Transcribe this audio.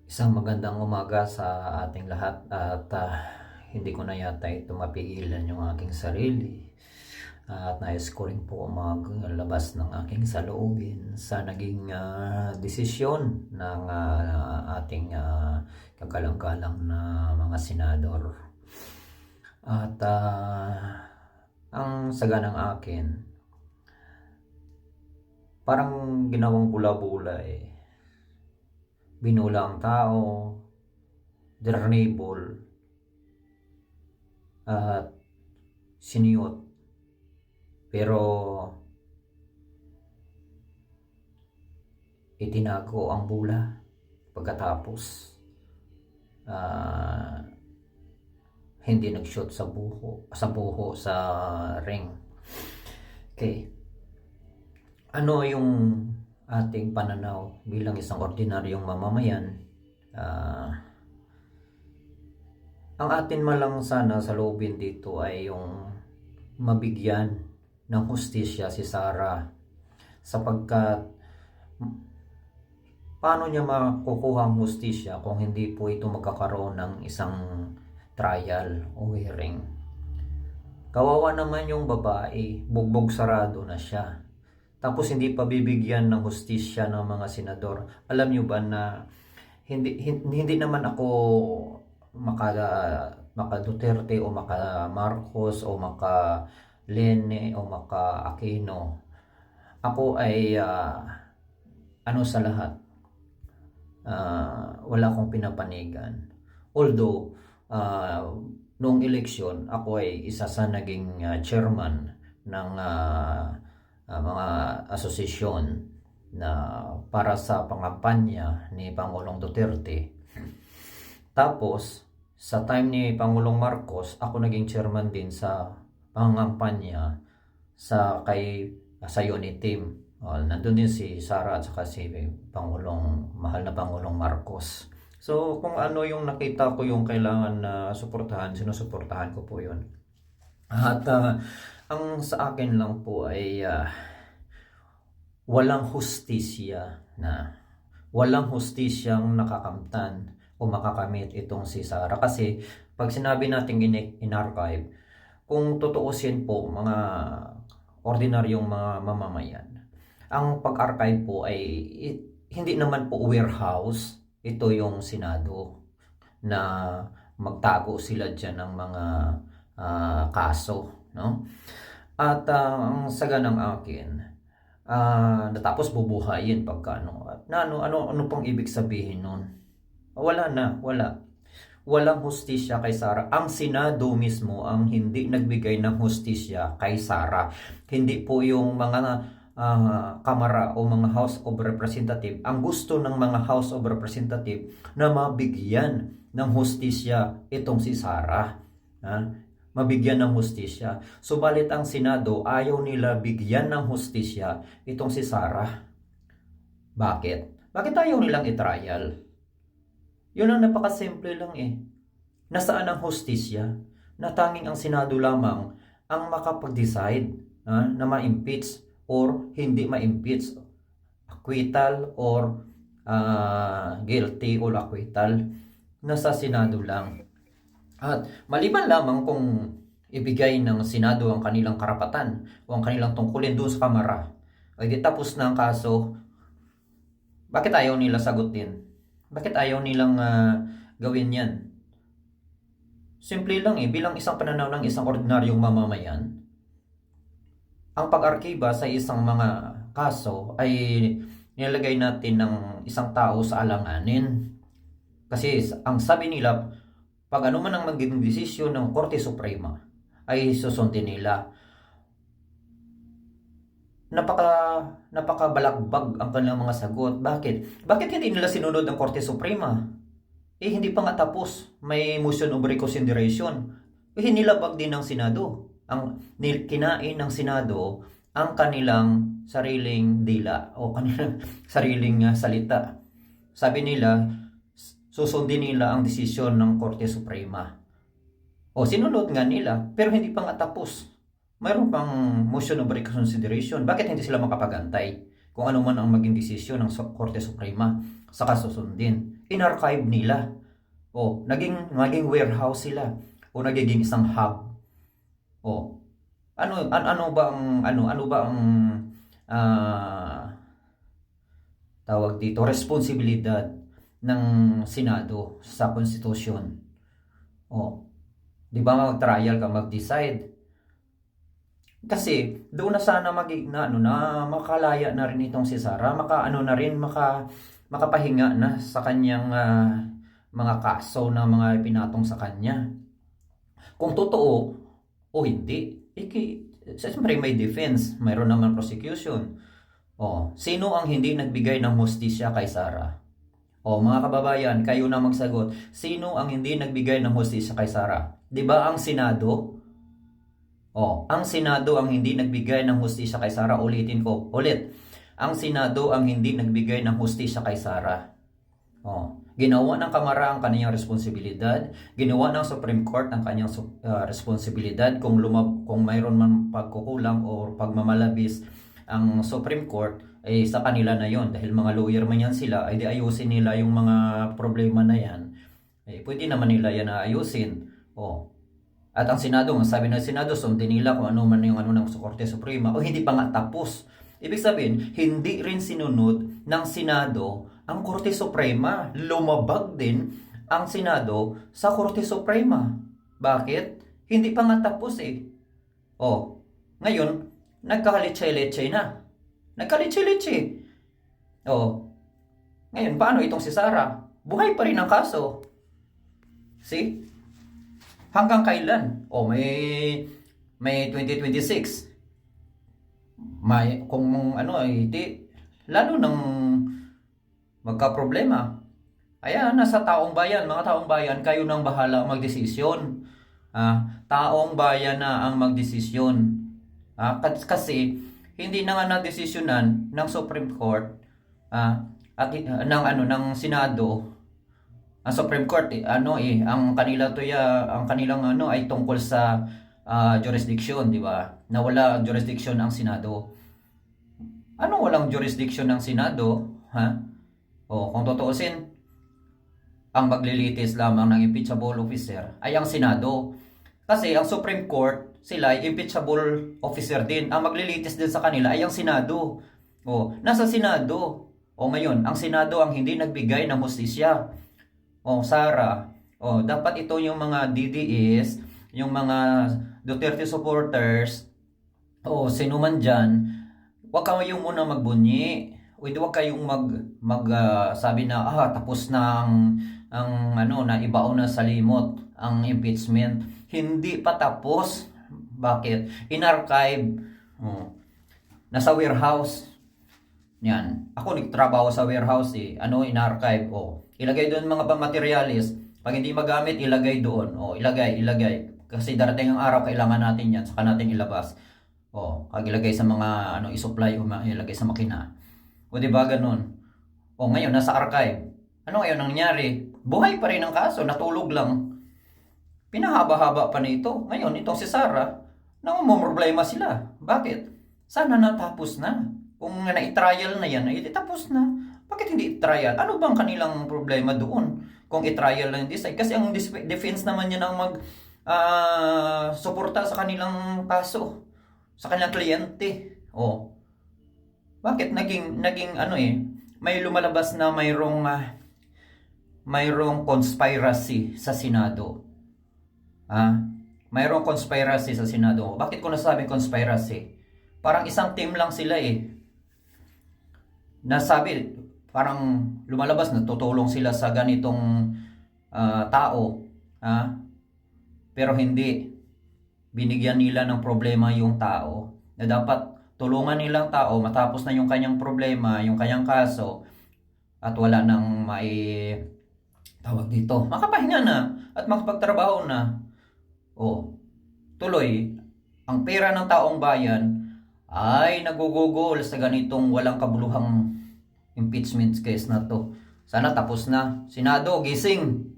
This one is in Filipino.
Isang magandang umaga sa ating lahat at hindi ko na yata ito mapigilan yung aking sarili at nais ko rin po maglabas ng aking saloobin sa naging desisyon ng ating kagalang-galang na mga senador. At ang saga ng akin, parang ginawang bula-bula eh. Binula ang tao, dernable, at siniyot. Pero itinago ang bula pagkatapos hindi nag-shoot sa buho sa ring. Okay. Ano yung ating pananaw bilang isang ordinaryong mamamayan? Ang atin malang sana sa loobin dito ay yung mabigyan ng hustisya si Sarah, sapagkat paano niya makukuha ang hustisya kung hindi po ito magkakaroon ng isang trial o hearing? Kawawa naman yung babae, bugbog sarado na siya, tapos hindi pa bibigyan ng hustisya ng mga senador. Alam niyo ba na hindi naman ako maka Duterte o maka Marcos o maka Lene o maka Aquino. Ako ay ano sa lahat, wala akong pinapanigan. Although noong eleksyon ako ay isa sa naging chairman ng mga asosasyon na para sa pangampanya ni Pangulong Duterte. Tapos sa time ni Pangulong Marcos, ako naging chairman din sa pangampanya sa Unity Team. Nandun din si Sara at saka si mahal na Pangulong Marcos. So kung ano yung nakita ko yung kailangan na suportahan, sinusuportahan ko po yun. At ang sa akin lang po ay walang hustisyang nakakamtan o makakamit itong si Sarah. Kasi pag sinabi natin in-archive, kung tutuusin po mga ordinaryong mga mamamayan, ang pag-archive po ay hindi naman po warehouse. Ito yung Senado na magtago sila dyan ng mga kaso, no? At ang saga ng akin, natapos bubuhayin pagka ano pang ibig sabihin nun? Walang hustisya kay Sarah. Ang Senado mismo ang hindi nagbigay ng hustisya kay Sarah. Hindi po yung mga kamara o mga House of Representative. Ang gusto ng mga House of Representative na mabigyan ng hustisya itong si Sarah. Mabigyan ng hustisya. Subalit ang Senado ayaw nila bigyan ng hustisya itong si Sarah. Bakit? Bakit ayaw nilang i-trial? Yun ang napakasimple lang eh. Nasaan ang hustisya? Na tanging ang Senado lamang ang makapag-decide na ma-impeach or hindi ma-impeach, acquittal or guilty or acquittal. Nasa Senado lang. At maliban lamang kung ibigay ng Senado ang kanilang karapatan o ang kanilang tungkulin doon sa Kamara, ay di tapos na ang kaso, bakit ayaw nila sagutin? Bakit ayaw nilang gawin yan? Simple lang eh, bilang isang pananaw ng isang ordinaryong mamamayan, ang pag-arkiba sa isang mga kaso ay nilagay natin ng isang tao sa alanganin. Kasi ang sabi nila, pag ano man ang magiging desisyon ng Korte Suprema, ay susundin nila. Napakabalagbag ang kanilang mga sagot. Bakit? Bakit hindi nila sinunod ng Korte Suprema? Hindi pa nga tapos. May motion of reconsideration. Hinilabag din ng Senado. Kinain ng Senado ang kanilang sariling dila o kanilang sariling salita. Sabi nila, susundin nila ang desisyon ng Korte Suprema. Sinunod nga nila, pero hindi pa nga tapos. Mayroon pang motion of reconsideration. Bakit hindi sila makapag-antay? kung ano man ang maging desisyon ng Korte Suprema sa kasusundin. In-archive nila. O, naging warehouse sila. O nagiging isang hub. O, ano ba ang tawag dito, responsibilidad ng Senado sa konstitusyon? O, di ba mag-trial ka, mag-decide? Kasi doon na sana makalaya na rin itong si Sara, makapahinga na sa kanyang mga kaso na mga pinatong sa kanya. Kung totoo o hindi, siyempre may defense, mayroon naman prosecution. Sino ang hindi nagbigay ng hustisya kay Sara? Mga kababayan, kayo na magsagot. Sino ang hindi nagbigay ng hustisya kay Sara? 'Di ba ang Senado? Ang Senado ang hindi nagbigay ng hustisya kay Sara. Ulitin ko, ulit. Ang Senado ang hindi nagbigay ng hustisya kay Sara. Ginawa ng Kamara ang kanyang responsibilidad. Ginawa ng Supreme Court ang kanyang responsibilidad. Kung mayroon man pagkukulang o pagmamalabis ang Supreme Court, sa kanila na yon. Dahil mga lawyer man yan sila, ay di ayusin nila yung mga problema na yan. Pwede naman nila yan na ayusin. At ang Senado, ang sabi ng Senado, sundin nila kung ano man yung ng Korte Suprema. Hindi pa nga tapos. Ibig sabihin, hindi rin sinunod ng Senado ang Korte Suprema. Lumabag din ang Senado sa Korte Suprema. Bakit? Hindi pa nga tapos ngayon, nagkakalitse-litse na. Nagkalitse-litse. Ngayon, paano itong si Sara? Buhay pa rin ang kaso. See? Hanggang kailan? May 2026. Kung lalo nang magka-problema. Nasa taong bayan, mga taong bayan, kayo nang bahala magdesisyon. Taong bayan na ang magdesisyon. Kasi hindi na nga nadesisyonan ng Supreme Court at ng Senado. Ang Supreme Court ang kanilang ay tungkol sa jurisdiction, di ba? Na wala jurisdiction ang Senado. Walang jurisdiction ng Senado, kung tutuusin, ang maglilitis lamang ng impeachable officer ay ang Senado. Kasi ang Supreme Court, sila ay impeachable officer din. Ang maglilitis din sa kanila ay ang Senado. Nasa Senado. Ngayon, ang Senado ang hindi nagbigay ng hustisya. Sara, dapat ito yung mga DDS, yung mga Duterte supporters, sino man dyan, huwag kayong muna magbunyi. Huwag kayong sabi na, tapos na na ibaon na sa limot ang impeachment. Hindi pa tapos. Bakit? In-archive. Nasa warehouse. Yan. Ako nagtrabaho sa warehouse in-archive. Ilagay doon mga materialis. Pag hindi magamit, ilagay doon. Ilagay. Kasi darating ang araw, kailangan natin yan. Saka natin ilabas. Pag ilagay sa mga i-supply o ilagay sa makina. Diba ganun? Ngayon, nasa archive. Ano ngayon nangyari? Buhay pa rin ang kaso. Natulog lang. Pinahaba-haba pa nito. Ngayon, itong si Sara, problema sila. Bakit? Sana natapos na. Kung na-trial na yan, tapos na. Bakit hindi i-trial? Ano bang kanilang problema doon? Kung i-trial lang decide. Kasi ang defense naman yan ang suporta sa kanilang kaso. Sa kanilang kliyente. Bakit naging may lumalabas na mayroong conspiracy sa Senado. Mayroong conspiracy sa Senado. Bakit ko nasabing conspiracy? Parang isang team lang sila Nasabi, parang lumalabas na tutulong sila sa ganitong tao. Pero hindi. Binigyan nila ng problema yung tao. Na dapat tulungan nilang tao matapos na yung kanyang problema, yung kanyang kaso. At wala nang makapahinga na at makapagtrabaho na. Tuloy, ang pera ng taong bayan ay nagugugol sa ganitong walang kabuluhang impeachment case na to. Sana tapos na. Senado, gising!